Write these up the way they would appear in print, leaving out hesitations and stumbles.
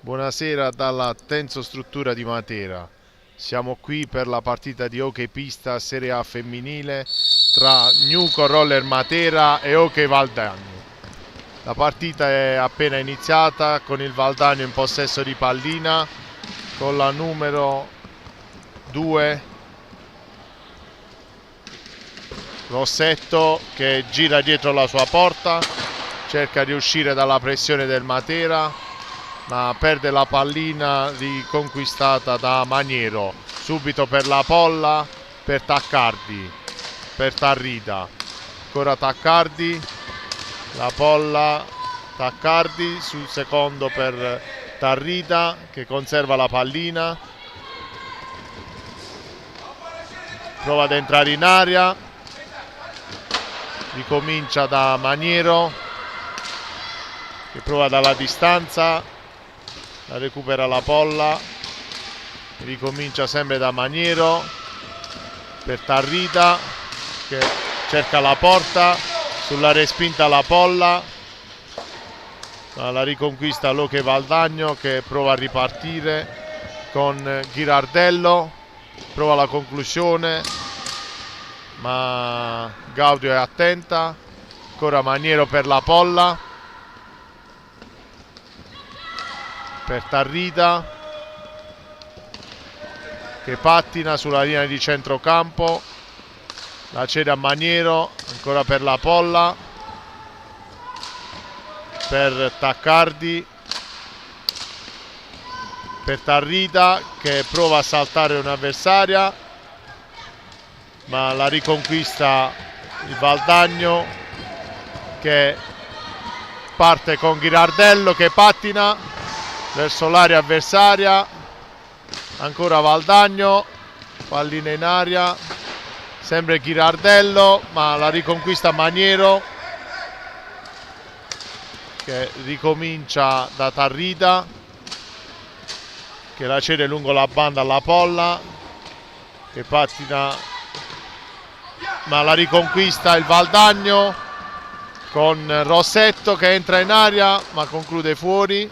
Buonasera dalla Tenso Struttura di Matera. Siamo qui per la partita di hockey pista Serie A femminile tra Nuco Roller Matera e Hockey Valdagno. La partita è appena iniziata con il Valdagno in possesso di pallina con la numero 2 Rossetto che gira dietro la sua porta, cerca di uscire dalla pressione del Matera, ma perde la pallina riconquistata da Maniero. Subito per la Polla, per Taccardi, per Tarrida, ancora Taccardi, la Polla, Taccardi sul secondo per Tarrida che conserva la pallina, prova ad entrare in area, ricomincia da Maniero che prova dalla distanza, la recupera la Polla, ricomincia sempre da Maniero per Tarrida che cerca la porta, sulla respinta la Polla, la riconquista l'Hockey Valdagno che prova a ripartire con Ghirardello, prova la conclusione ma Gaudio è attenta, ancora Maniero per la Polla, per Tarrida che pattina sulla linea di centrocampo, la cede a Maniero, ancora per la Polla, per Taccardi, per Tarrida che prova a saltare un'avversaria ma la riconquista il Valdagno che parte con Ghirardello che pattina verso l'area avversaria, ancora Valdagno, pallina in aria, sempre Ghirardello ma la riconquista Maniero che ricomincia da Tarrida che la cede lungo la banda alla Polla che pattina ma la riconquista il Valdagno con Rossetto che entra in aria ma conclude fuori,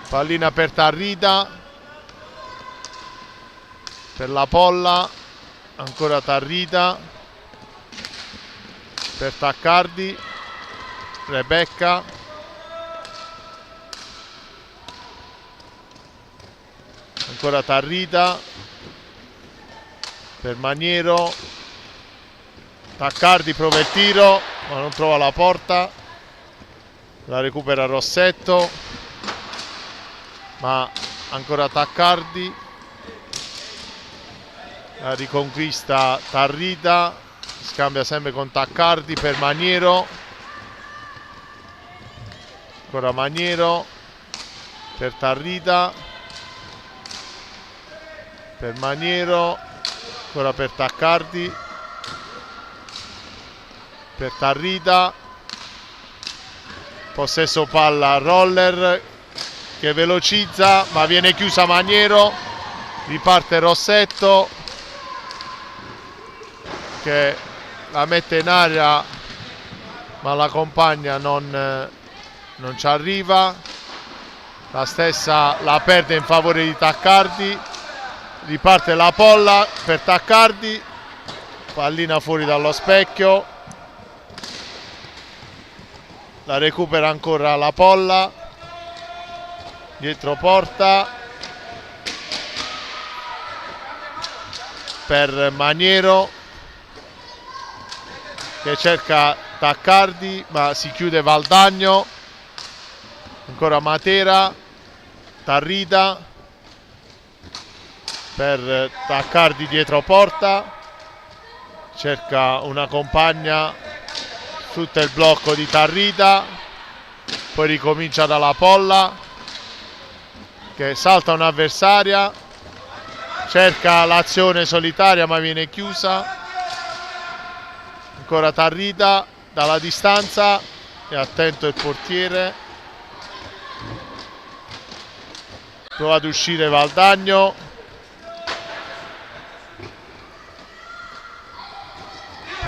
pallina per Tarrida, per la Polla, ancora Tarrida, per Taccardi, Rebecca, ancora Tarrida, per Maniero, Taccardi prova il tiro ma non trova la porta, la recupera Rossetto ma ancora Taccardi, la riconquista Tarrida, scambia sempre con Taccardi per Maniero, ancora Maniero per Tarrida, per Maniero, ancora per Taccardi, per Tarrida, possesso palla Roller che velocizza ma viene chiusa Maniero, riparte Rossetto che la mette in aria ma la compagna non ci arriva, la stessa la perde in favore di Taccardi, riparte la Polla per Taccardi, pallina fuori dallo specchio, la recupera ancora la Polla, dietro porta per Maniero che cerca Taccardi ma si chiude Valdagno, ancora Matera, Tarrida per Taccardi dietro porta, cerca una compagna, sfrutta il blocco di Tarrida, poi ricomincia dalla Polla che salta un'avversaria, cerca l'azione solitaria ma viene chiusa, ancora Tarrida dalla distanza, è attento il portiere, prova ad uscire Valdagno,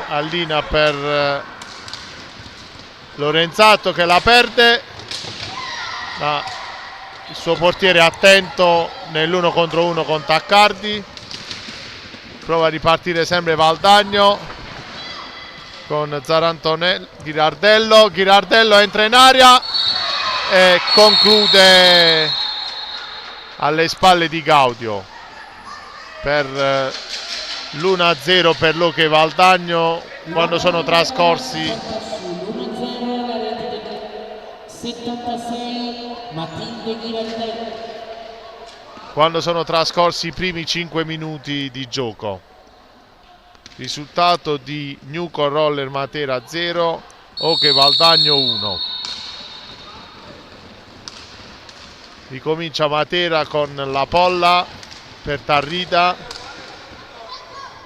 pallina per Lorenzato che la perde, ma il suo portiere attento nell'1 contro 1 con Taccardi. Prova a ripartire sempre Valdagno con Zarantonelli, Ghirardello entra in aria e conclude alle spalle di Gaudio per l'1-0 per l'Hockey Valdagno quando sono trascorsi 76 Matilde Ghirardello. Quando sono trascorsi i primi 5 minuti di gioco. Risultato di Newcon Roller Matera 0, Hockey Valdagno 1. Ricomincia Matera con la Polla per Tarrida,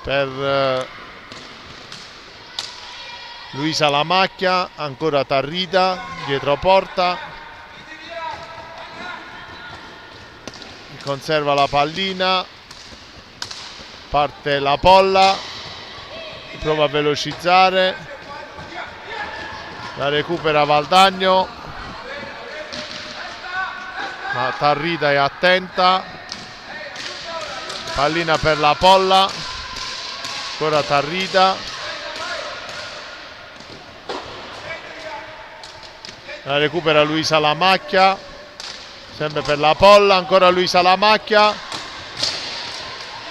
per Luisa Lamacchia, ancora Tarrida dietro porta, conserva la pallina, parte la Polla, prova a velocizzare, la recupera Valdagno, ma Tarrida è attenta, pallina per la Polla, ancora Tarrida, la recupera Luisa Lamacchia, sempre per la Polla, ancora Luisa Lamacchia,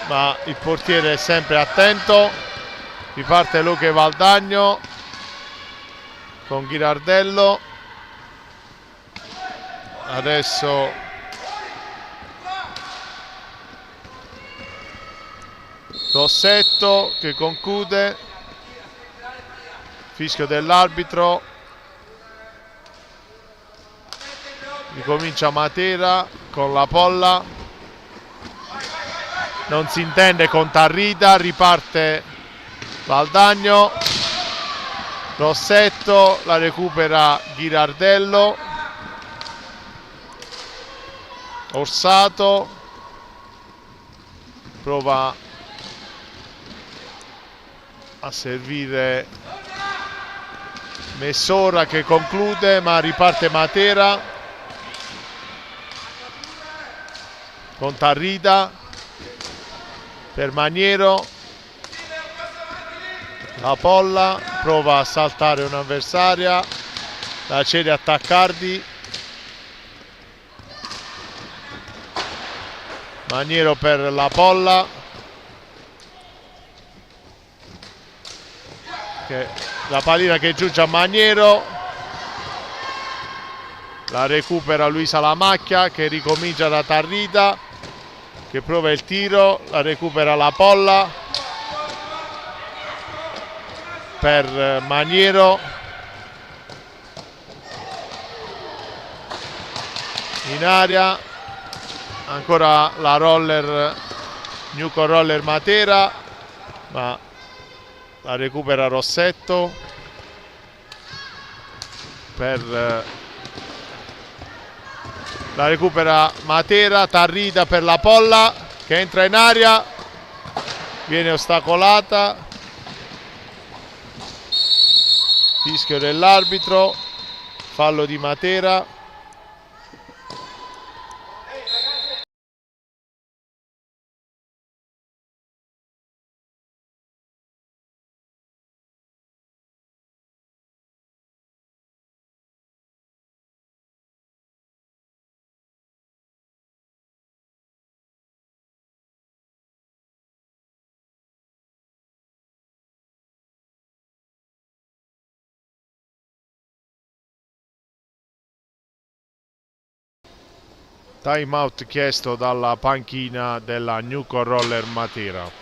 ma il portiere è sempre attento. Riparte l'Hockey Valdagno con Ghirardello, adesso Rossetto che conclude, fischio dell'arbitro, ricomincia Matera con la Polla, non si intende con Tarrida, riparte Valdagno, Rossetto, la recupera Ghirardello, Orsato, prova a servire Messora che conclude, ma riparte Matera con Tarrida per Maniero, la Polla prova a saltare un'avversaria, la cede a Taccardi, Maniero per la Polla, la pallina che giunge a Maniero, la recupera Luisa Lamacchia che ricomincia da Tarrida che prova il tiro, la recupera la Polla per Maniero, in aria ancora la roller Newcon Roller Matera, ma la recupera Rossetto per la recupera Matera, Tarrida per la Polla che entra in aria, viene ostacolata, fischio dell'arbitro, fallo di Matera. Time out chiesto dalla panchina della Newcon Roller Matera.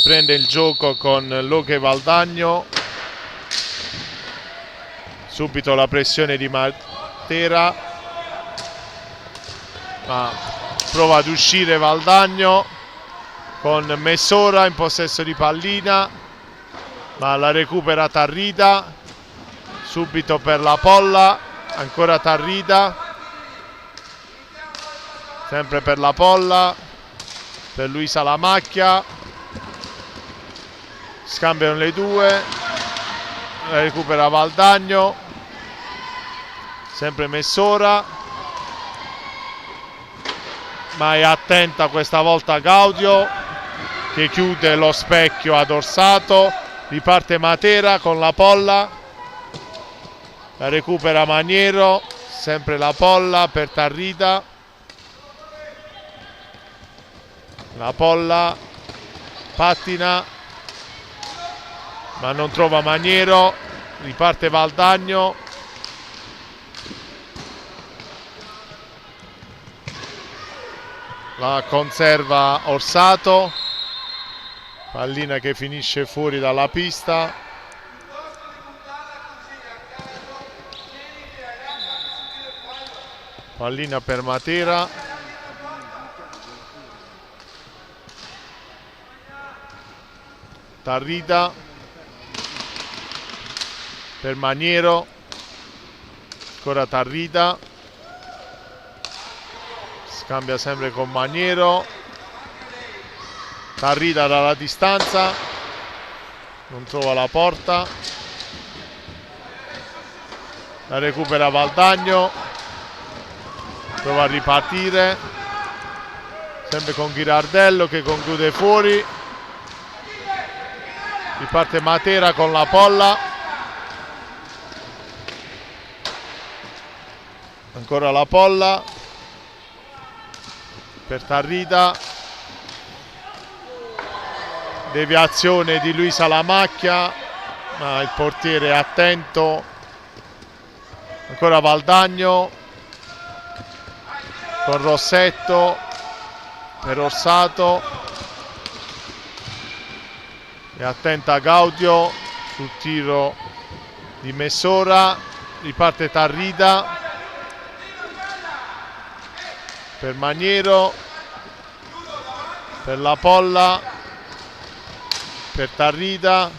riprende il gioco con Luque Valdagno, subito la pressione di Matera, ma prova ad uscire Valdagno con Messora in possesso di pallina, ma la recupera Tarrida, subito per la Polla, ancora Tarrida, sempre per la Polla, per Luisa Lamacchia, scambiano le due, la recupera Valdagno, sempre Messora, ma è attenta questa volta Gaudio che chiude lo specchio ad Orsato, riparte Matera con la Polla, la recupera Maniero, sempre la Polla per Tarrida, la Polla pattina ma non trova Maniero, riparte Valdagno, la conserva Orsato, pallina che finisce fuori dalla pista. Pallina per Matera, Tarrida per Maniero, ancora Tarrida, scambia sempre con Maniero, Tarrida dalla distanza, non trova la porta, la recupera Valdagno, prova a ripartire, sempre con Ghirardello che conclude fuori, riparte Matera con la Polla, ancora la Polla per Tarrida, deviazione di Luisa Lamacchia, ma il portiere è attento, ancora Valdagno con Rossetto per Orsato, è attenta Gaudio sul tiro di Messora, riparte Tarrida per Maniero, per la Polla, per Tarrida,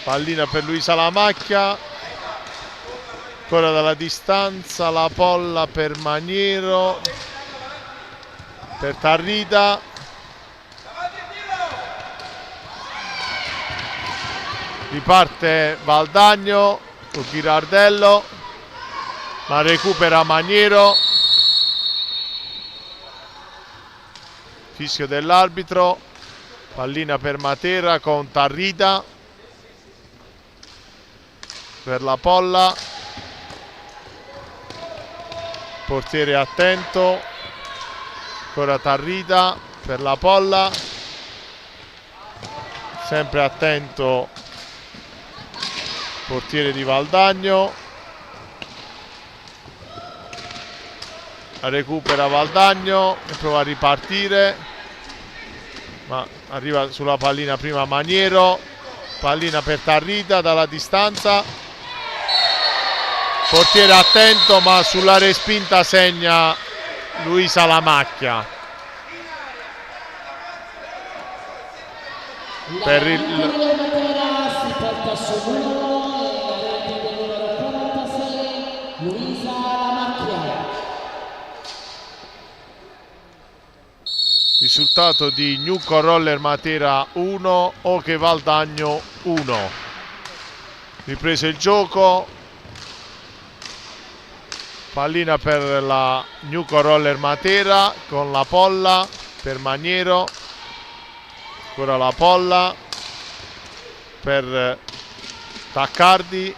pallina per Luisa Lamacchia, ancora dalla distanza la Polla per Maniero, per Tarrida, riparte Valdagno con Ghirardello, ma recupera Maniero, fischio dell'arbitro, pallina per Matera con Tarrida, per la Polla, portiere attento, ancora Tarrida per la Polla, sempre attento portiere di Valdagno, recupera Valdagno e prova a ripartire, ma arriva sulla pallina prima Maniero, pallina per Tarrida dalla distanza, portiere attento ma sulla respinta segna Luisa Lamacchia. Per risultato di Gnocco Roller Matera 1, Oche Valdagno 1. Ripreso il gioco, pallina per la Gnocco Roller Matera con la Polla per Maniero, ancora la Polla per Taccardi,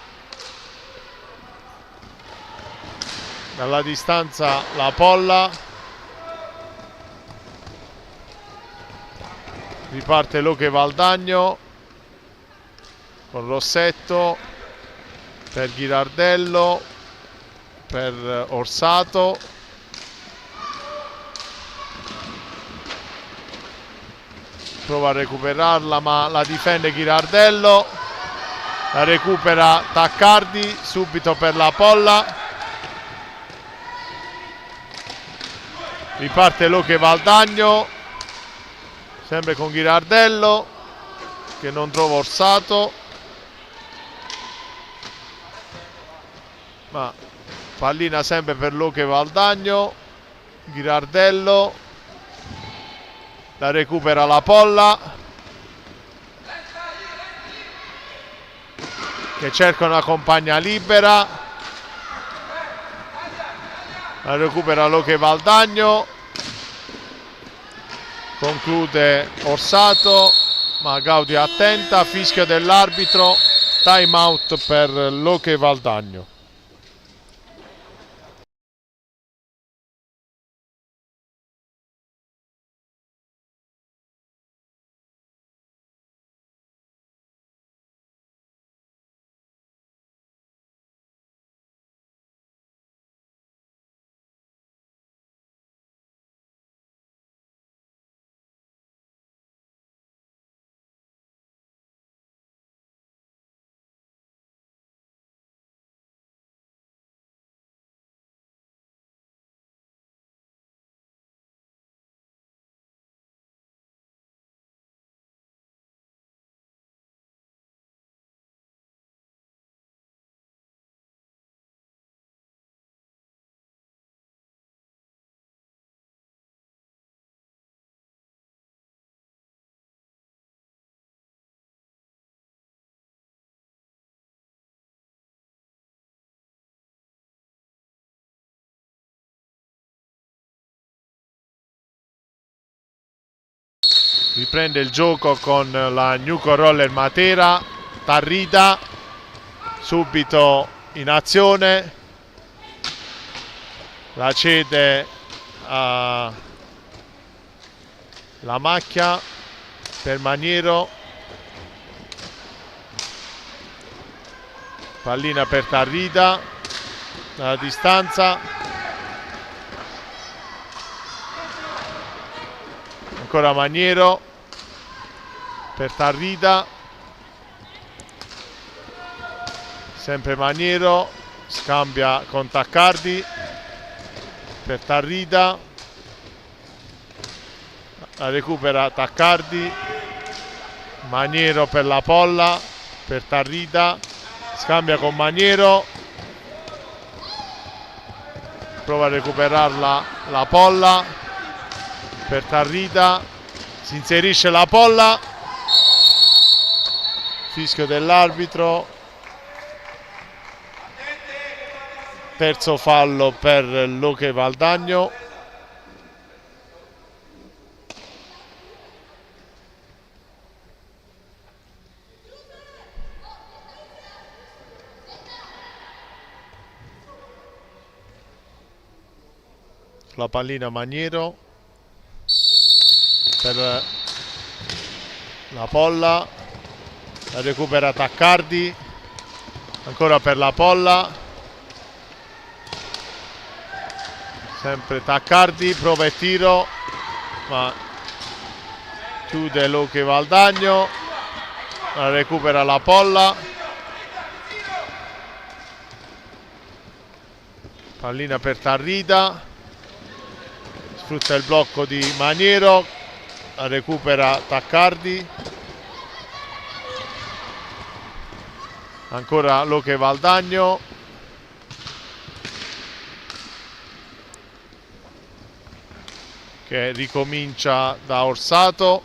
dalla distanza la Polla, riparte Luque Valdagno con Rossetto per Ghirardello, per Orsato, prova a recuperarla ma la difende Ghirardello, la recupera Taccardi, subito per la Polla, riparte Loche Valdagno, sempre con Ghirardello che non trova Orsato, ma pallina sempre per Loche Valdagno, Ghirardello, la recupera la Polla che cerca una compagna libera, la recupera Loche Valdagno, conclude Orsato ma Gaudi è attenta, fischio dell'arbitro, time out per Loche Valdagno. Riprende il gioco con la Nuco Roller Matera, Tarrida subito in azione, la cede a la macchia per Maniero, pallina per Tarrida dalla distanza, ancora Maniero per Tarrida, sempre Maniero, scambia con Taccardi per Tarrida, la recupera Taccardi, Maniero per la Polla, per Tarrida, scambia con Maniero, prova a recuperarla la Polla per Tarrida, si inserisce la Polla, fischio dell'arbitro, terzo fallo per Loche Valdagno. La pallina Maniero per la Polla, la recupera Taccardi, ancora per la Polla, sempre Taccardi, prova e tiro ma chiude Loche Valdagno, la recupera la Polla, pallina per Tarrida, sfrutta il blocco di Maniero, la recupera Taccardi, ancora Loche Valdagno, che ricomincia da Orsato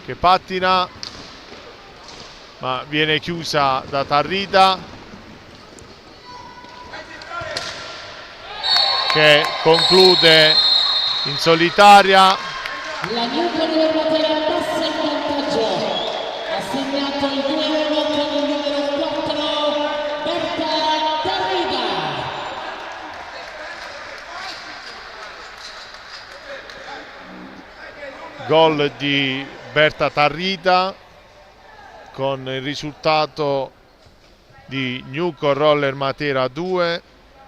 che pattina ma viene chiusa da Tarrida, che conclude in solitaria. La Nuco Roller Matera passa in vantaggio, ha segnato il 2-1 con il numero 4 Berta Tarrida. Gol di Berta Tarrida con il risultato di Nuco Roller Matera 2,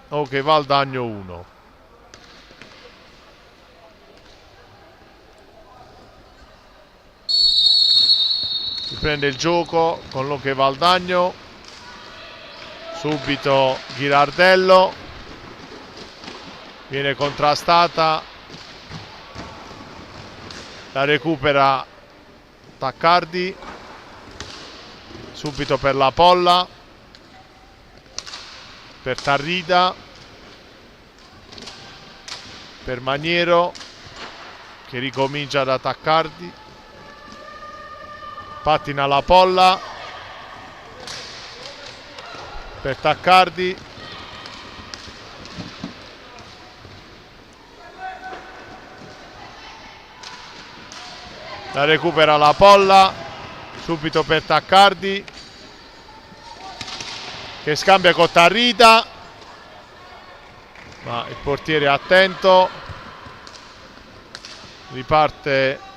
Loche Valdagno 1. prende il gioco con Luque Valdagno, subito Ghirardello, viene contrastata, la recupera Taccardi, subito per la Polla, per Tarrida, per Maniero che ricomincia da Taccardi, pattina la Polla per Taccardi, la recupera la Polla, subito per Taccardi che scambia con Tarrida, ma il portiere è attento, riparte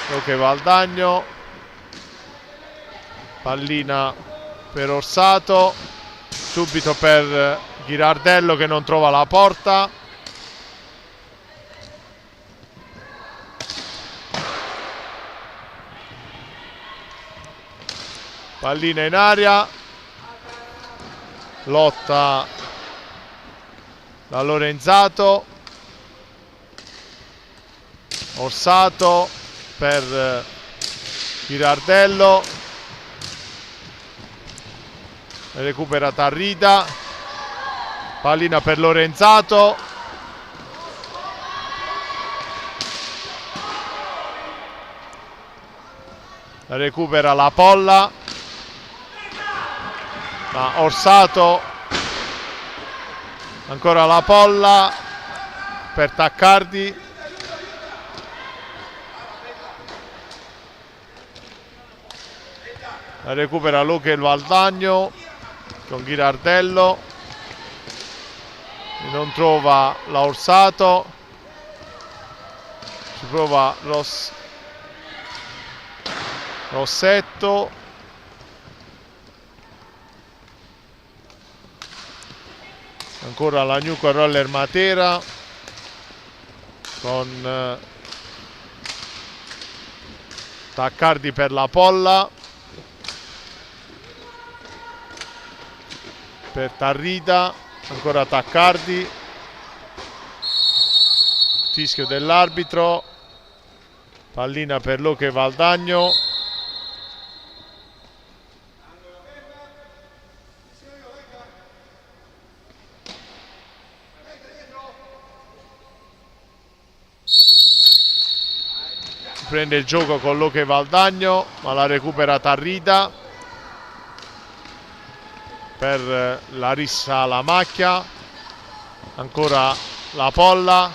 Luque Valdagno, pallina per Orsato, subito per Ghirardello che non trova la porta, pallina in aria, lotta da Lorenzato, Orsato per Ghirardello, recupera Tarrida, pallina per Lorenzato, recupera la Polla, ma Orsato, ancora la Polla per Taccardi, la recupera Luque Valdagno con Ghirardello, non trova la Orsato, ci prova Rossetto, ancora la Nuco Roller Matera con Taccardi per la Polla, per Tarrida, ancora Taccardi, fischio dell'arbitro, pallina per Luque Valdagno, prende il gioco con Luque Valdagno, ma la recupera Tarrida per Larissa La Macchia, ancora la Polla,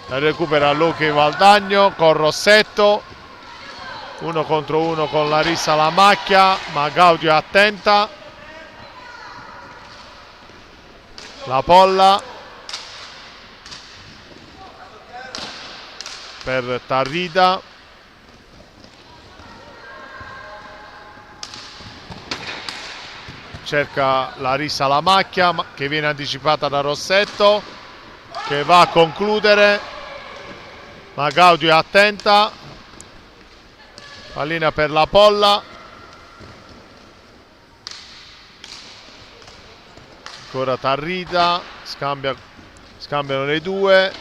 la recupera Luque Valdagno con Rossetto, 1 contro 1 con Larissa La Macchia, ma Gaudio è attenta, la Polla per Tarrida, cerca Larissa La Macchia che viene anticipata da Rossetto che va a concludere, ma Gaudio è attenta, pallina per la Polla, ancora Tarrida, scambiano le due,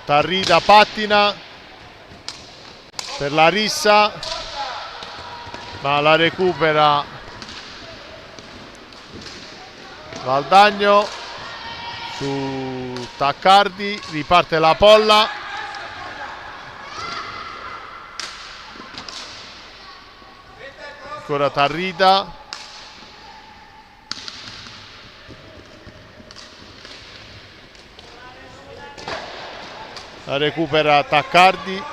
Tarrida pattina per Larissa, ma la recupera Valdagno su Taccardi, riparte la Polla, ancora Tarrida, la recupera Taccardi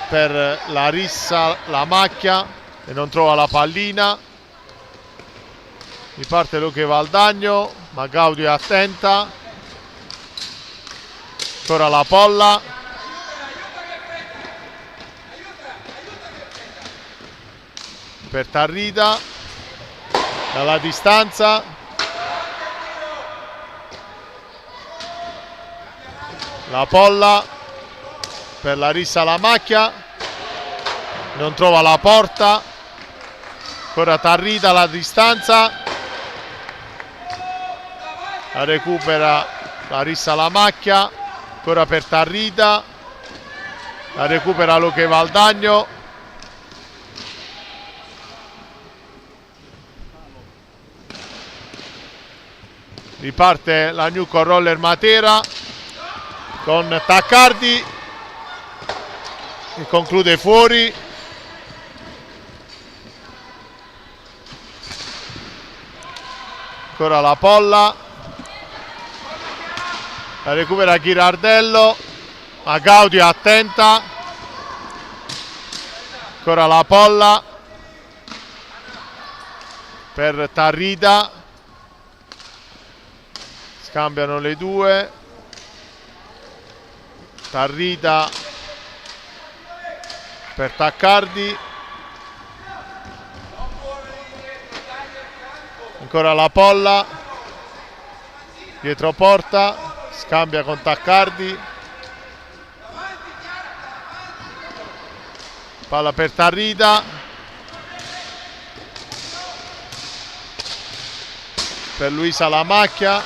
per Larissa La Macchia e non trova la pallina, riparte Luque Valdagno, ma Gaudio è attenta, ancora la Polla, per Tarrida, dalla distanza, La Polla per Larissa Lamacchia, non trova la porta, ancora Tarrida alla distanza, la recupera Larissa Lamacchia, ancora per Tarrida, la recupera Luque Valdagno, riparte la Newco Roller Matera con Taccardi che conclude fuori. Ancora la Polla, la recupera Ghirardello, ma Gaudio attenta, ancora la Polla per Tarrida, scambiano le due, Tarrida per Taccardi, ancora la Polla dietro porta, scambia con Taccardi, palla per Tarrida, per Luisa Lamacchia,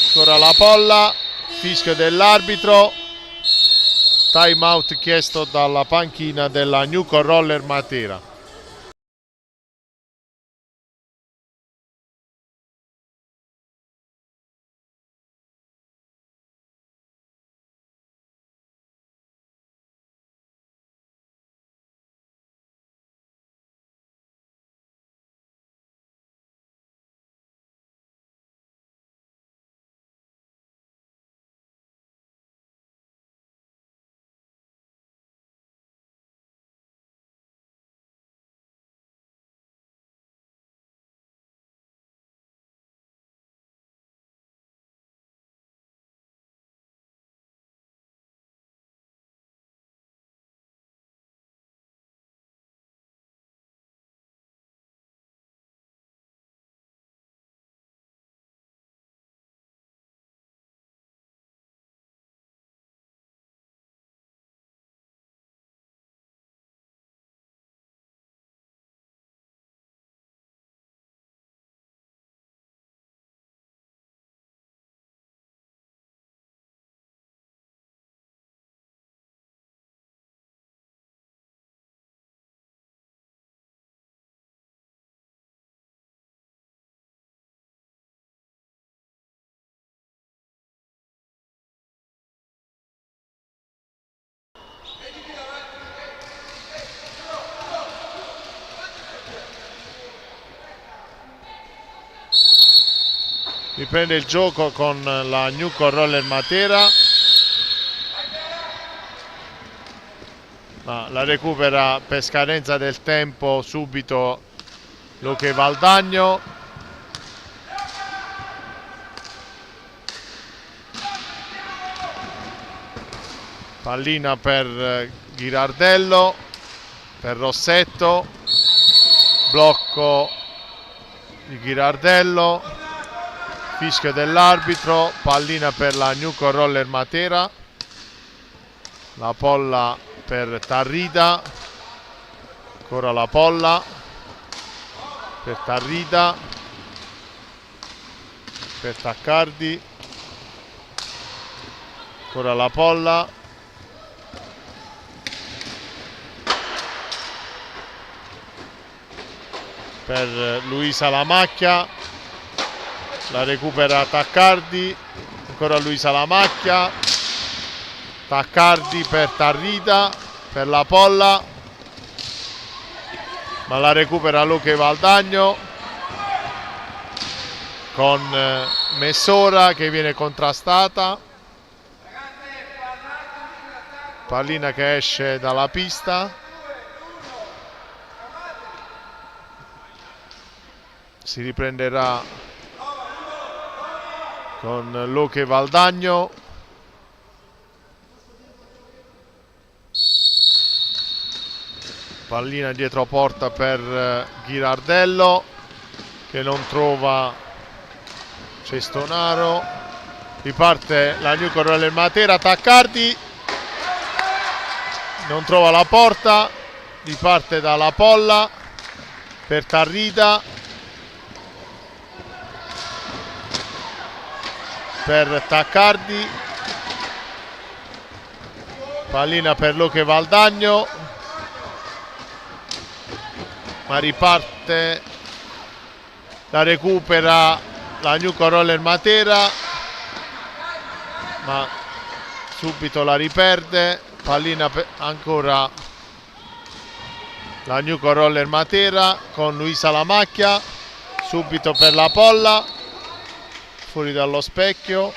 ancora la Polla, fischio dell'arbitro, time out chiesto dalla panchina della Newco Roller Matera. Riprende il gioco con la Newco Roller Matera, ma la recupera per scadenza del tempo subito Luque Valdagno, pallina per Ghirardello, per Rossetto, blocco di Ghirardello, fischio dell'arbitro, pallina per la Newco Roller Matera, la Polla per Tarrida, ancora la Polla per Tarrida, per Taccardi, ancora la Polla, per Luisa Lamacchia, la recupera Taccardi, ancora Luisa Lamacchia, Taccardi per Tarrida, per la Polla, ma la recupera Luque Valdagno con Messora che viene contrastata, pallina che esce dalla pista, si riprenderà con Luque Valdagno, pallina dietro porta per Ghirardello che non trova Cestonaro, Riparte la New Roller Matera. Taccardi non trova la porta, riparte dalla Polla per Tarrida, per Taccardi, pallina per Luque Valdagno, ma riparte, la recupera la New Roller Matera, ma subito la riperde. Pallina ancora la New Roller Matera con Luisa Lamacchia, subito per la Polla, fuori dallo specchio.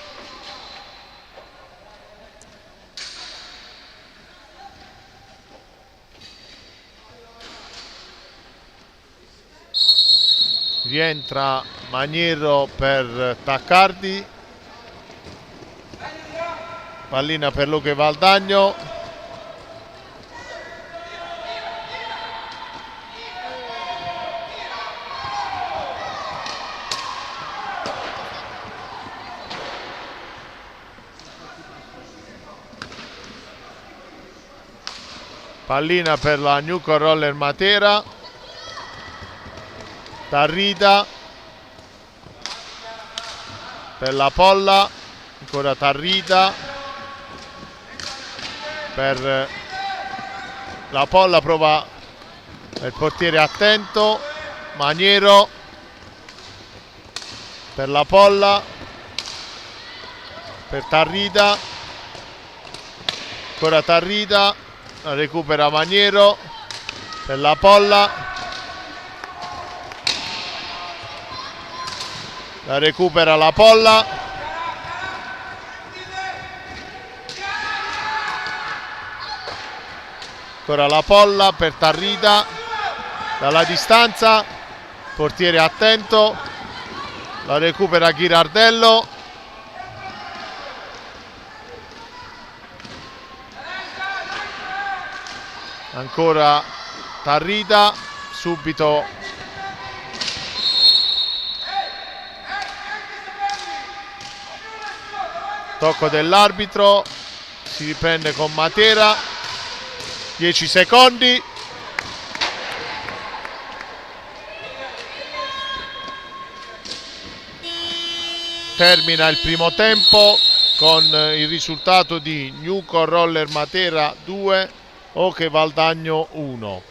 Rientra Maniero per Taccardi, pallina per Luque Valdagno, pallina per la New Roller Matera, Tarrida per la Polla, ancora Tarrida per la Polla, prova il portiere attento, Maniero per la Polla, per Tarrida, ancora Tarrida, la recupera Maniero per la Polla, la recupera la Polla, ancora la Polla per Tarrida, dalla distanza, portiere attento, la recupera Ghirardello, ancora Tarrida, subito tocco dell'arbitro, si riprende con Matera, 10 secondi, termina il primo tempo con il risultato di New Roller Matera 2, Oche Valdagno 1.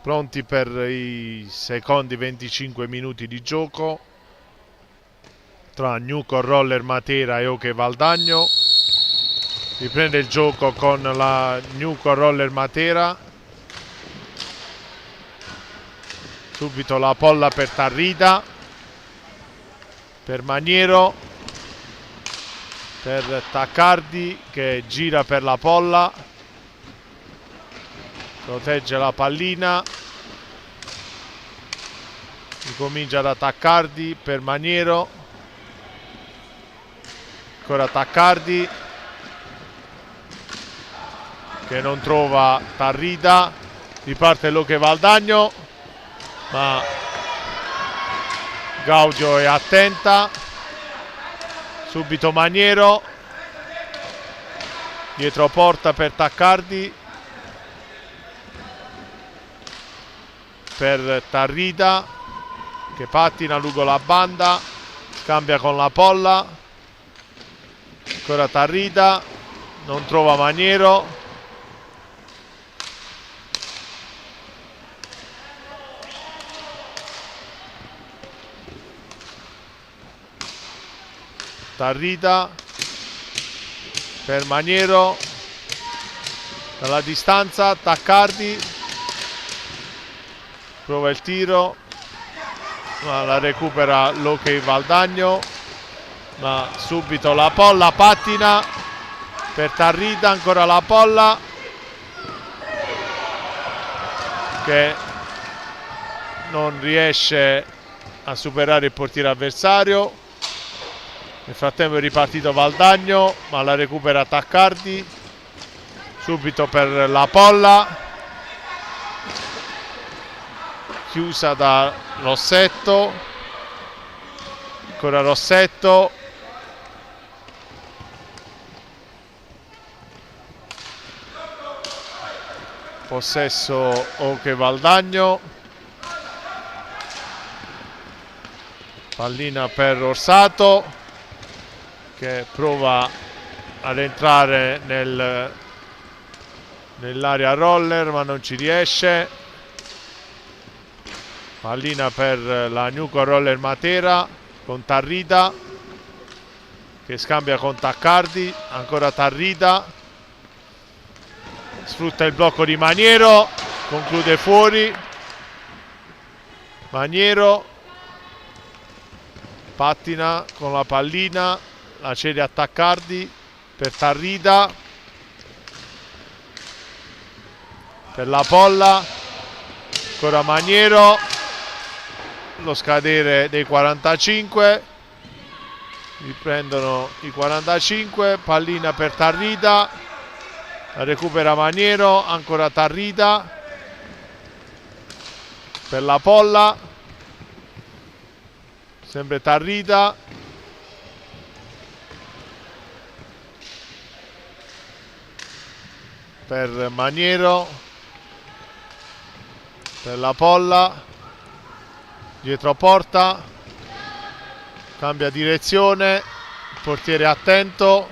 pronti per i secondi 25 minuti di gioco tra Newco Roller Matera e Hockey Valdagno. Riprende il gioco con la Newco Roller Matera. Subito la polla per Tarrida, per Maniero, per Taccardi che gira per la polla, protegge la pallina, ricomincia da Taccardi per Maniero, ancora Taccardi che non trova Tarrida, riparte l'Hockey Valdagno, ma Gaudio è attenta, subito Maniero, dietro porta per Taccardi, per Tarrida che pattina lungo la banda, scambia con la polla, ancora Tarrida, non trova Maniero, Tarrida per Maniero, dalla distanza Taccardi prova il tiro, ma la recupera l'Hockey Valdagno, ma subito la polla pattina per Tarrida, ancora la polla che non riesce a superare il portiere avversario. Nel frattempo è ripartito Valdagno, ma la recupera Taccardi, subito per la polla, chiusa da Rossetto, ancora Rossetto, possesso Hockey Valdagno, pallina per Orsato che prova ad entrare nell'area roller ma non ci riesce, pallina per la Newco Roller Matera con Tarrida che scambia con Taccardi, ancora Tarrida, sfrutta il blocco di Maniero, conclude fuori, Maniero pattina con la pallina, la cede a Taccardi per Tarrida, per la polla, ancora Maniero, lo scadere dei 45, riprendono i 45, pallina per Tarrida, la recupera Maniero, ancora Tarrida per la polla, sempre Tarrida, per Maniero, per la polla, dietro porta, cambia direzione, il portiere attento,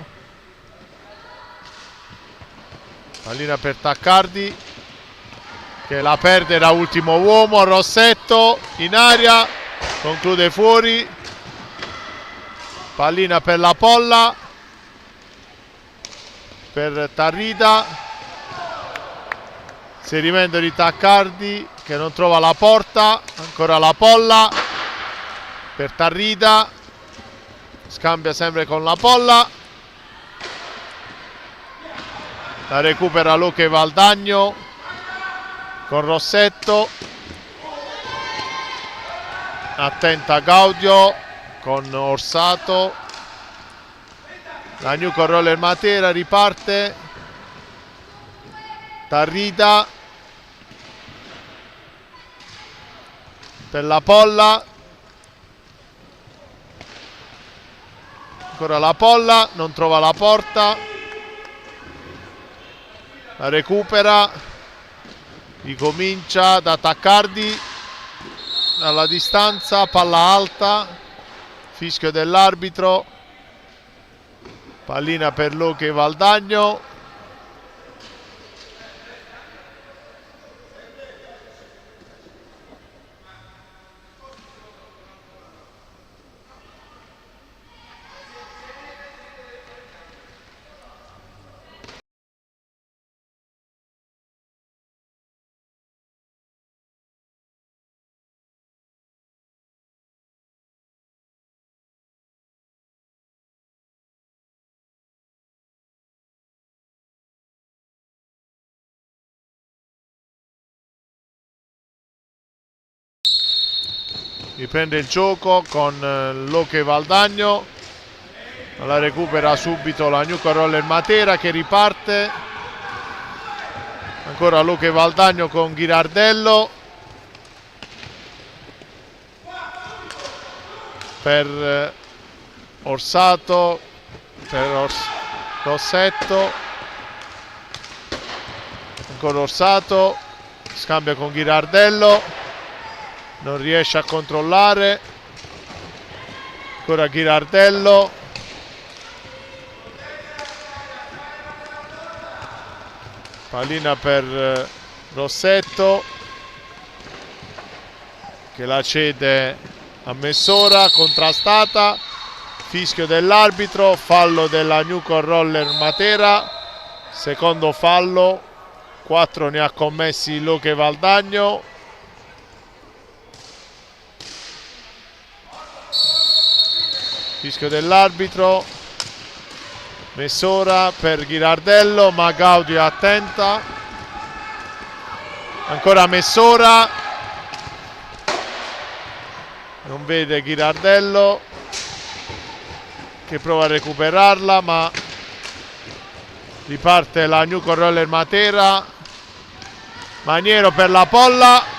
pallina per Taccardi che la perde da ultimo uomo, Rossetto in aria, conclude fuori, pallina per la polla, per Tarrida, inserimento di Taccardi che non trova la porta, ancora la polla per Tarrida, scambia sempre con la polla, la recupera l'Hockey Valdagno con Rossetto, attenta Gaudio con Orsato, la Newco Roller Matera riparte, Tarrida per la polla, ancora la polla, non trova la porta, la recupera, ricomincia da Taccardi, dalla distanza, palla alta, fischio dell'arbitro, pallina per l'Hockey Valdagno, riprende il gioco con Loche Valdagno, la recupera subito la New Roller Matera che riparte, ancora Loche Valdagno con Ghirardello per Orsato, per Rossetto, ancora Orsato, scambia con Ghirardello, non riesce a controllare, ancora Ghirardello, pallina per Rossetto che la cede a Messora, contrastata, fischio dell'arbitro, fallo della New Roller Matera, secondo fallo, 4 ne ha commessi Loche Valdagno. Fischio dell'arbitro, Messora per Ghirardello, ma Gaudio è attenta, ancora Messora, non vede Ghirardello che prova a recuperarla, ma riparte la New Roller Matera, Maniero per la Polla,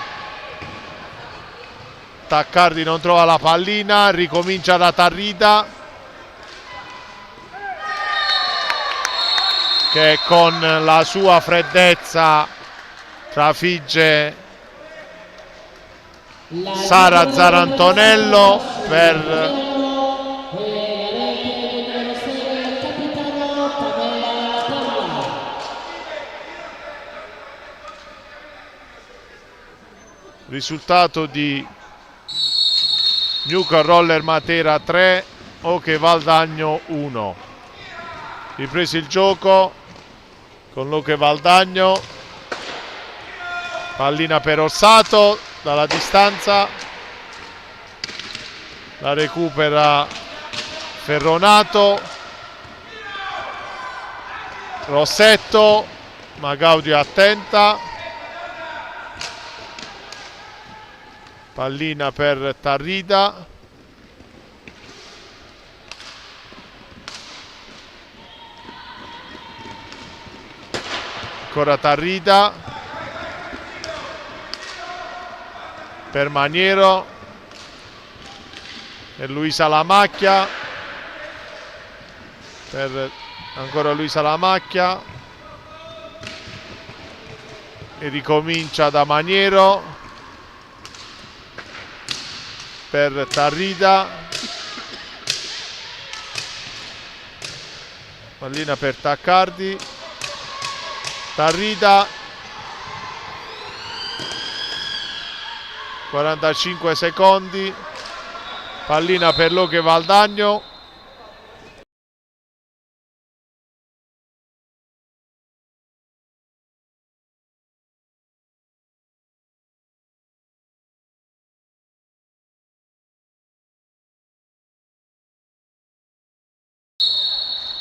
Taccardi non trova la pallina, ricomincia da Tarrida che con la sua freddezza trafigge Sara Zarantonello per risultato di New Roller Matera 3, Loche Valdagno 1. Ripreso il gioco con Loche Valdagno, pallina per Orsato dalla distanza, la recupera Ferronato, Rossetto, ma Gaudio è attenta, pallina per Tarrida, ancora Tarrida per Maniero, per Luisa Lamacchia, per ancora Luisa Lamacchia e ricomincia da Maniero per Tarrida, pallina per Taccardi, Tarrida, 45 secondi, pallina per Loche Valdagno,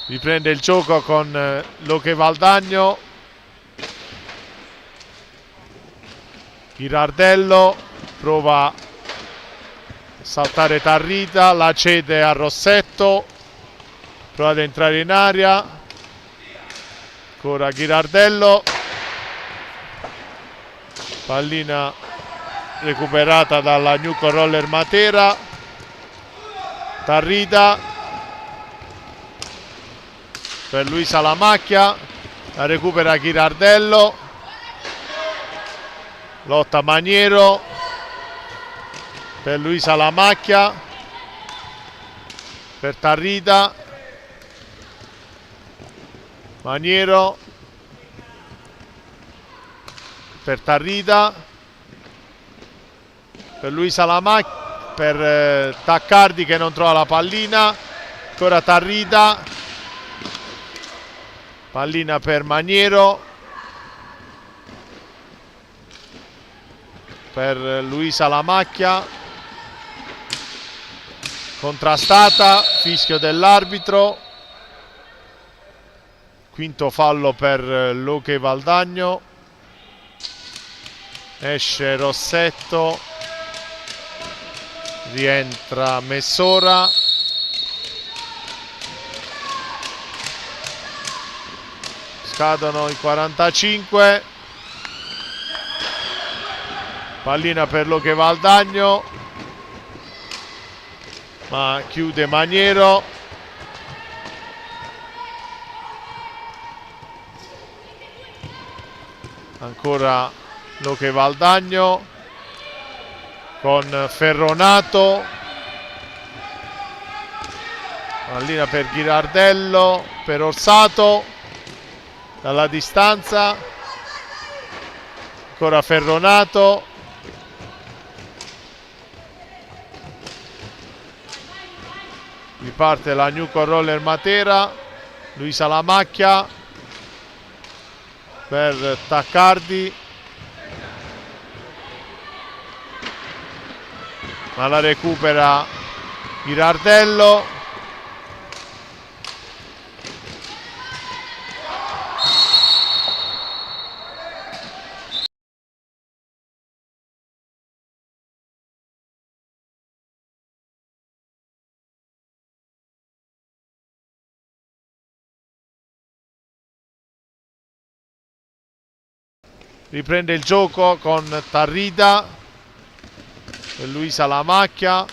riprende il gioco con Loche Valdagno, Ghirardello prova a saltare Tarrida, la cede a Rossetto, prova ad entrare in area, ancora Ghirardello, pallina recuperata dalla New Roller Matera, Tarrida per Luisa Lamacchia, la recupera Ghirardello, lotta Maniero per Luisa Lamacchia, per Tarrida, Maniero per Tarrida, per Luisa Lamacchia, per Taccardi che non trova la pallina, ancora Tarrida, pallina per Maniero, per Luisa Lamacchia, contrastata, fischio dell'arbitro, quinto fallo per Loche Valdagno, esce Rossetto rientra Messora, scadono i 45, pallina per Luque Valdagno, ma chiude Maniero. Ancora Luque Valdagno con Ferronato, pallina per Ghirardello, per Orsato dalla distanza, ancora Ferronato, riparte la Newco Roller Matera, Luisa Lamacchia per Taccardi, ma la recupera Ghirardello. Riprende il gioco con Tarrida e Luisa Lamacchia,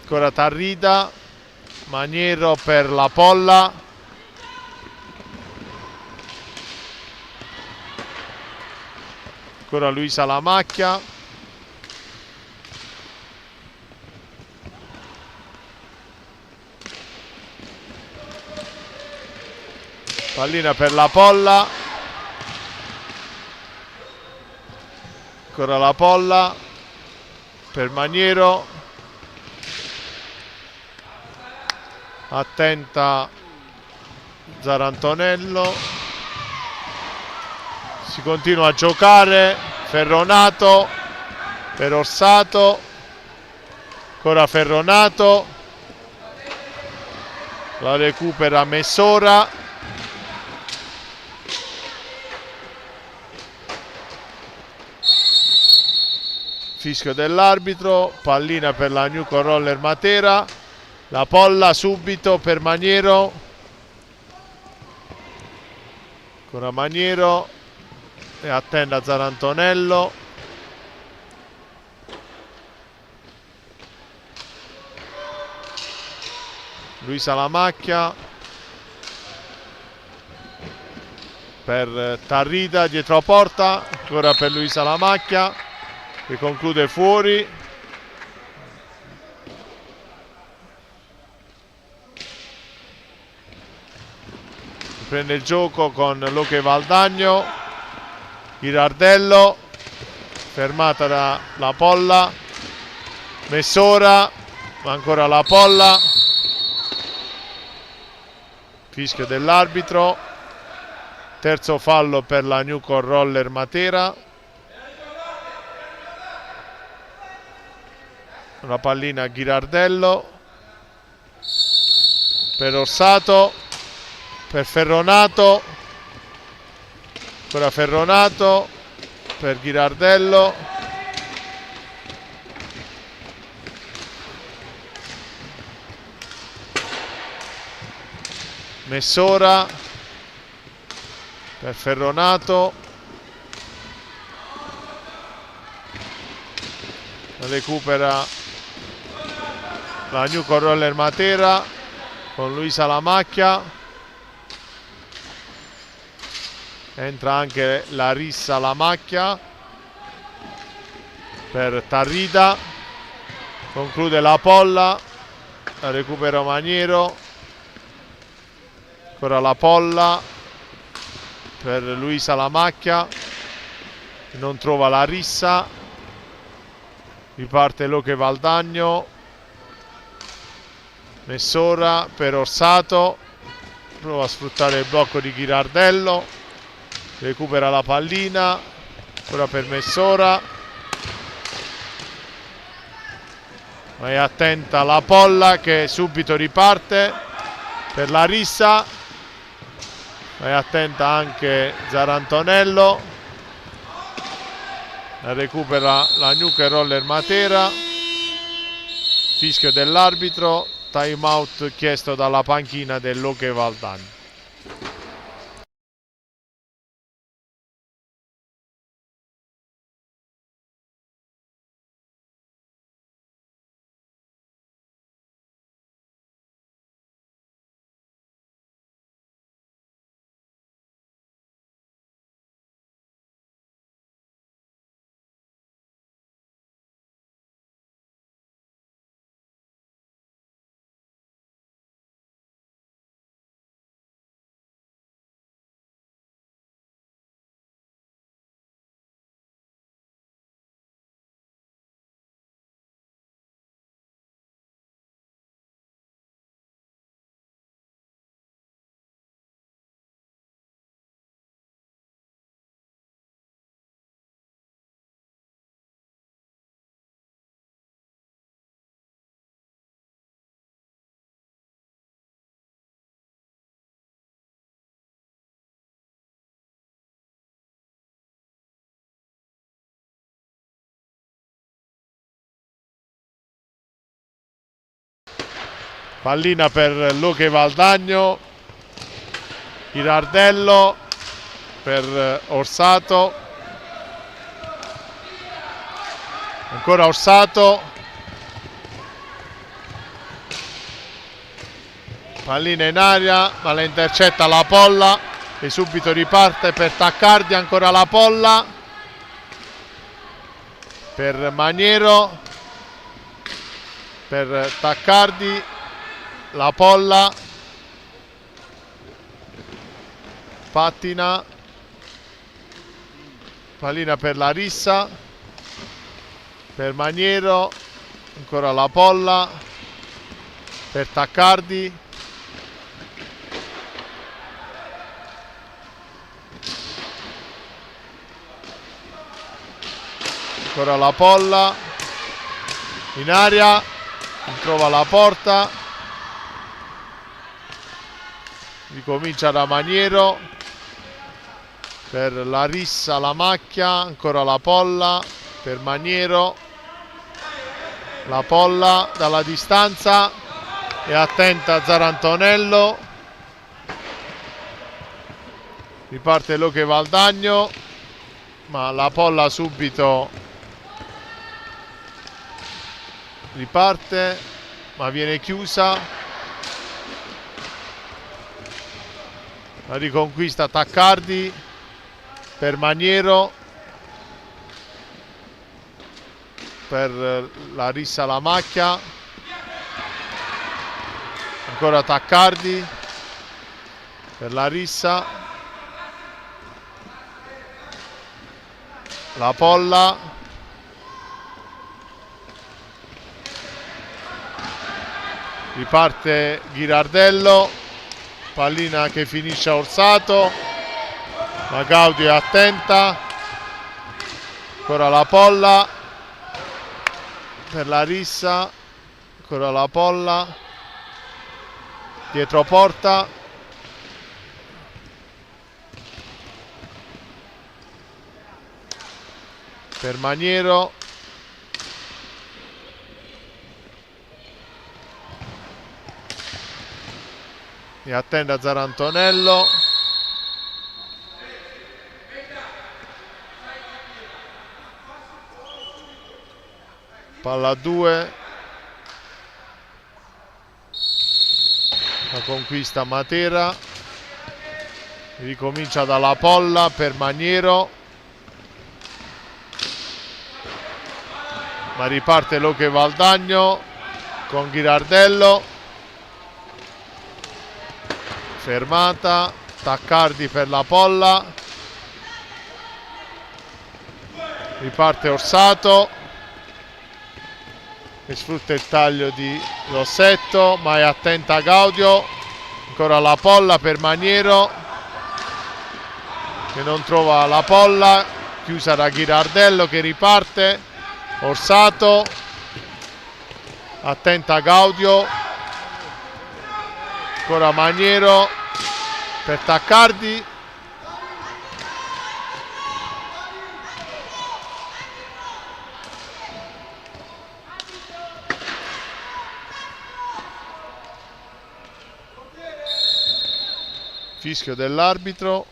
ancora Tarrida, Maniero per La Polla, ancora Luisa Lamacchia, pallina per La Polla, ancora La Polla per Maniero, attenta Zarantonello, si continua a giocare, Ferronato per Orsato, ancora Ferronato, la recupera Messora, fischio dell'arbitro, pallina per la Newco Roller Matera, La Polla subito per Maniero, ancora Maniero e attende Zarantonello, Luisa Lamacchia per Tarrida dietro la porta, ancora per Luisa Lamacchia che conclude fuori, prende il gioco con Luque Valdagno, Ghirardello, fermata da La Polla, Messora, ma ancora La Polla, fischio dell'arbitro, terzo fallo per la Newco Roller Matera. Una pallina a Ghirardello per Orsato, per Ferronato, ancora Ferronato per Ghirardello, Messora per Ferronato, recupera la Newco Roller Matera con Luisa Lamacchia, entra anche Larissa Lamacchia per Tarrida, conclude La Polla, la recupera Maniero, ancora La Polla per Luisa Lamacchia, non trova Larissa, riparte Luque Valdagno, Messora per Orsato, prova a sfruttare il blocco di Ghirardello, recupera la pallina, ora per Messora, ma è attenta La Polla che subito riparte per Larissa, ma è attenta anche Zarantonello, La recupera la Nuke Roller Matera. Fischio dell'arbitro, time out chiesto dalla panchina dell'Oche Valdagno. Pallina per l'Oche Valdagno, Girardello per Orsato, ancora Orsato, pallina in aria ma la intercetta la Polla e subito riparte per Taccardi, ancora la Polla per Maniero, per Taccardi, la Polla pattina, pallina per la Rissa, per Maniero, ancora la Polla per Taccardi, ancora la Polla in aria, trova la porta, ricomincia da Maniero per la Rissa, la Macchia, ancora la Polla per Maniero, la Polla dalla distanza e attenta Zarantonello, riparte l'Oche Valdagno ma la Polla subito riparte ma viene chiusa. La riconquista Taccardi per Maniero, per la Rissa, la Macchia, ancora Taccardi per la Rissa, la Polla, riparte Girardello, pallina che finisce a Orsato, ma Gaudio è attenta, ancora la Polla per la Rissa, ancora la Polla dietro porta, per Maniero, e attende Zarantonello, palla a 2, la conquista Matera, ricomincia dalla Polla per Maniero, ma riparte l'Oche Valdagno con Girardello, fermata, Taccardi per la Polla, riparte Orsato che sfrutta il taglio di Rossetto ma è attenta Gaudio, ancora la Polla per Maniero che non trova la Polla, chiusa da Girardello che riparte, Orsato, attenta Gaudio, ancora Maniero per Taccardi, Fischio dell'arbitro.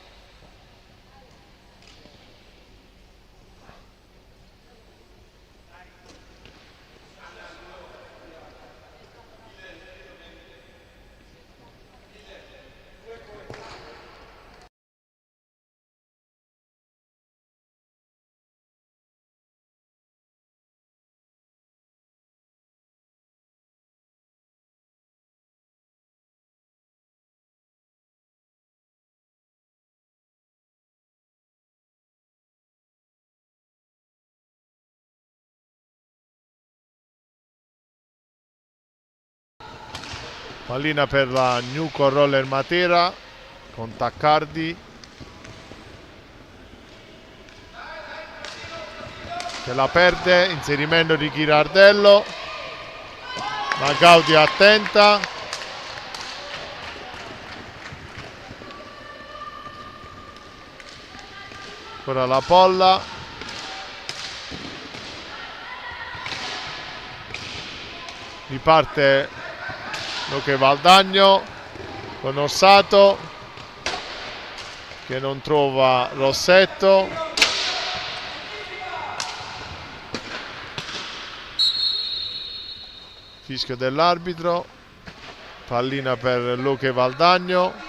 Pallina per la Newco Roller Matera con Taccardi che la perde, inserimento di Ghirardello, ma Gaudi attenta, ancora la Polla, riparte Luque Valdagno con Orsato che non trova Rossetto, fischio dell'arbitro, pallina per Luque Valdagno.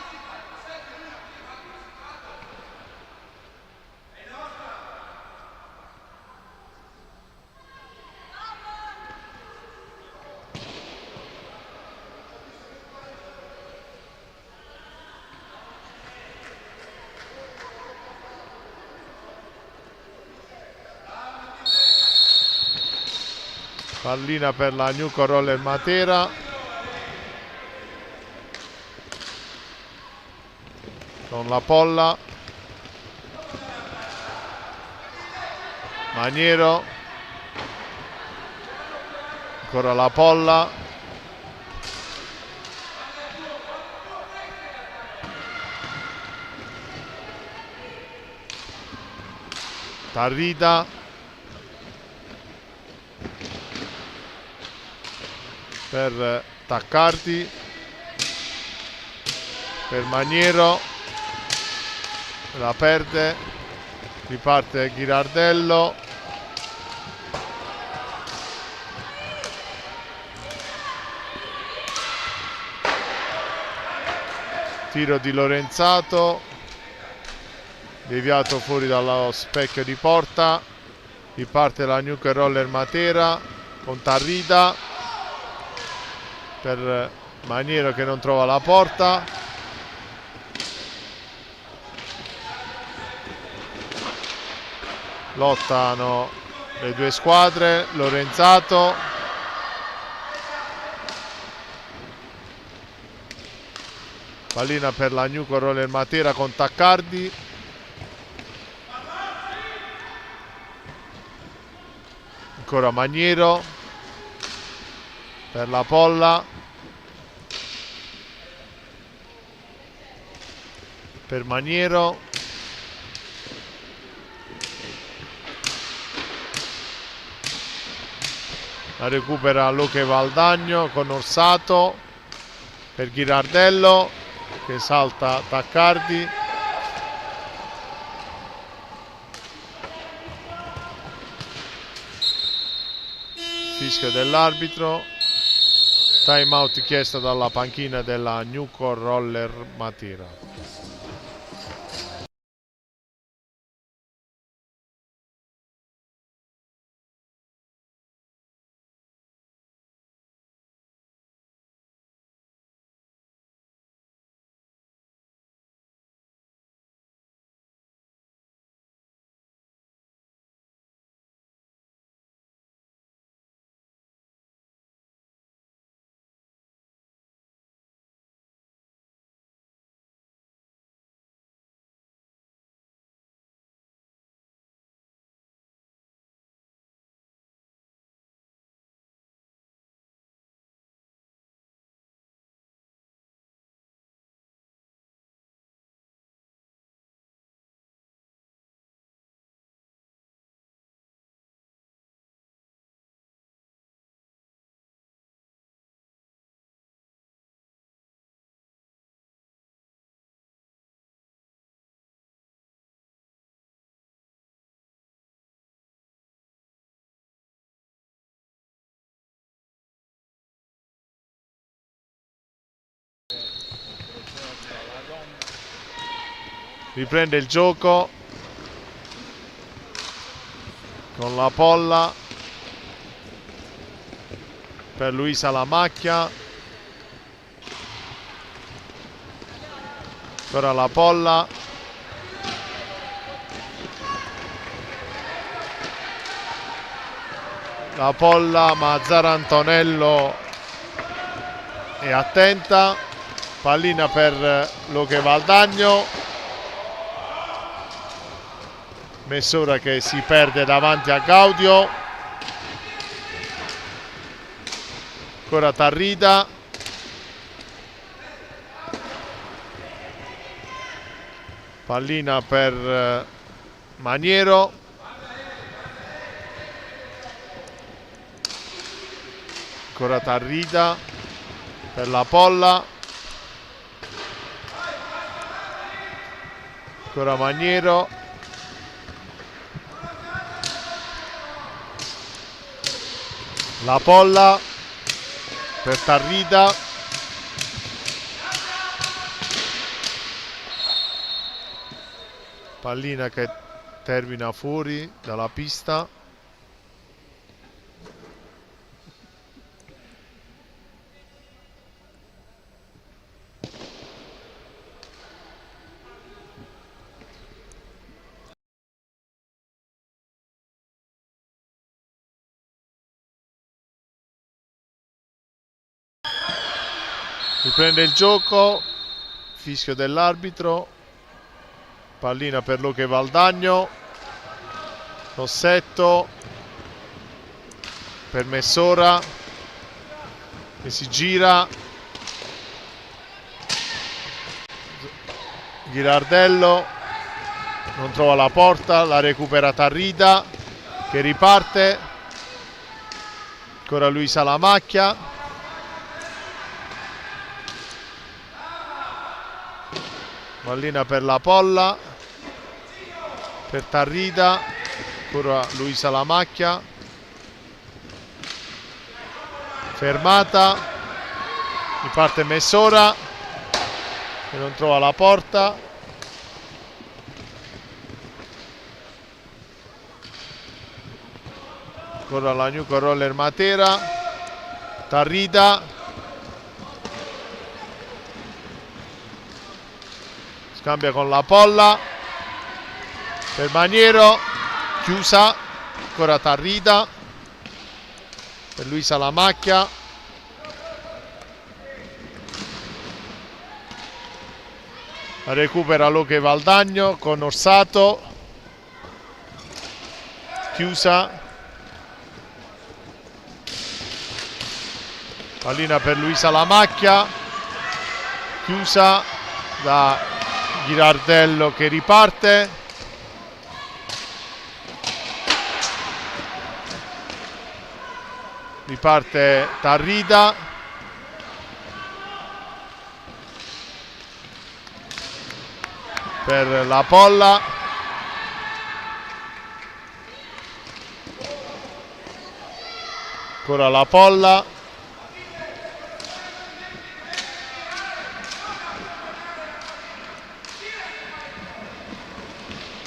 Pallina per la Newco Roller Matera. Con la Polla. Maniero. Ancora la Polla. Tarrida. Per Taccardi, per Maniero, la perde, riparte Ghirardello, tiro di Lorenzato, deviato fuori dallo specchio di porta, riparte la Newco Roller Matera con Tarrida, per Maniero che non trova la porta, lottano le due squadre, Lorenzato, pallina per la Newco Roller Matera con Taccardi, ancora Maniero per la Polla, per Maniero, la recupera Luque Valdagno con Orsato per Ghirardello che salta Taccardi, fischio dell'arbitro, time out chiesto dalla panchina della Newco Roller Matera. riprende il gioco con la Polla per Luisa Lamacchia, ancora la Polla, ma Zara Antonello è attenta, pallina per Luque Valdagno, Messora che si perde davanti a Gaudio, ancora Tarrida, pallina per Maniero, ancora Tarrida per la Polla, ancora Maniero, la Polla per Tarrida, pallina che termina fuori dalla pista. Riprende il gioco, fischio dell'arbitro, pallina per Luque Valdagno, Rossetto per Messora che si gira, Ghirardello non trova la porta, la recupera Tarrida che riparte, ancora Luisa Lamacchia, pallina per la Polla, per Tarrida, ancora Luisa Lamacchia, fermata, riparte Messora che non trova la porta, ancora la New Roller Matera, Tarrida, scambia con la Polla per Maniero, chiusa, ancora Tarrida per Luisa Lamacchia, recupera Luque Valdagno con Orsato, chiusa, pallina per Luisa Lamacchia, chiusa da Ghirardello che riparte, riparte Tarrida, per la Polla, ancora la Polla,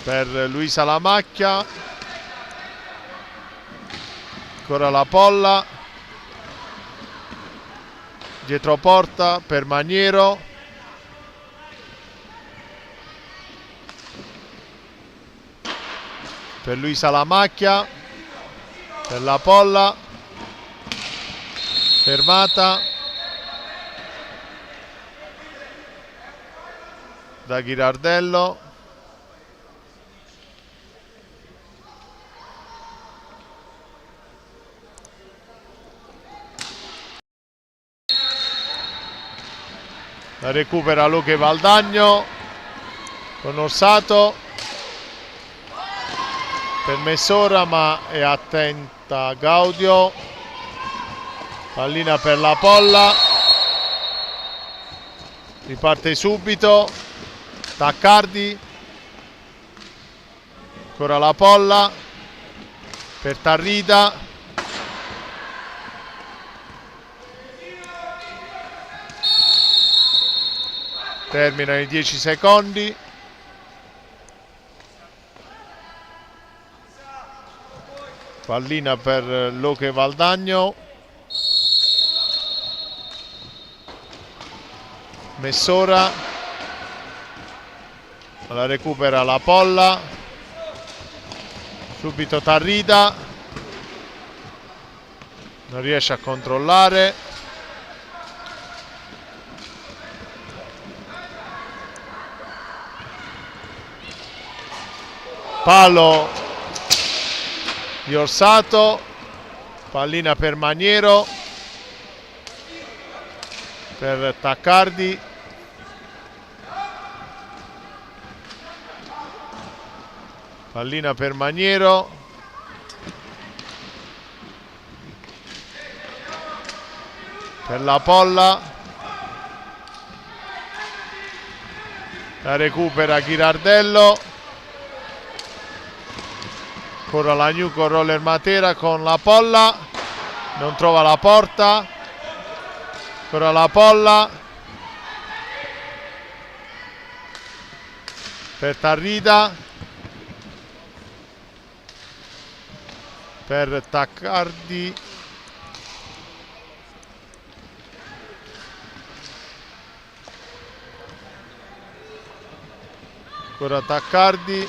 per Luisa Lamacchia, ancora la Polla, dietro porta per Maniero, per Luisa Lamacchia, per la Polla, fermata da Ghirardello, la recupera Luque Valdagno con Orsato per Messora, ma è attenta Gaudio, pallina per la Polla, riparte subito Taccardi, ancora la Polla per Tarrida, termina i 10 secondi, Pallina per l'Oche Valdagno. Messora la recupera la Polla, subito Tarrida, non riesce a controllare, palo di Orsato, pallina per Maniero, per Taccardi, pallina per Maniero, per la Polla, la recupera Ghirardello, ancora la Newco Roller Matera con la Polla, non trova la porta, ancora la Polla, per Tarrida, per Taccardi, ancora Taccardi,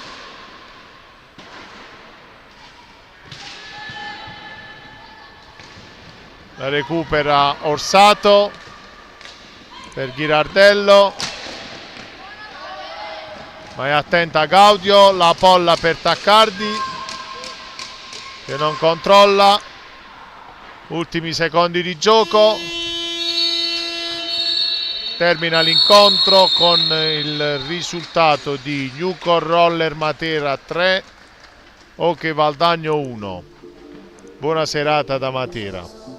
la recupera Orsato per Ghirardello, ma è attenta Gaudio, la Polla per Taccardi che non controlla, ultimi secondi di gioco, termina l'incontro con il risultato di Newco Roller Matera 3, Oche Valdagno 1. Buona serata da Matera.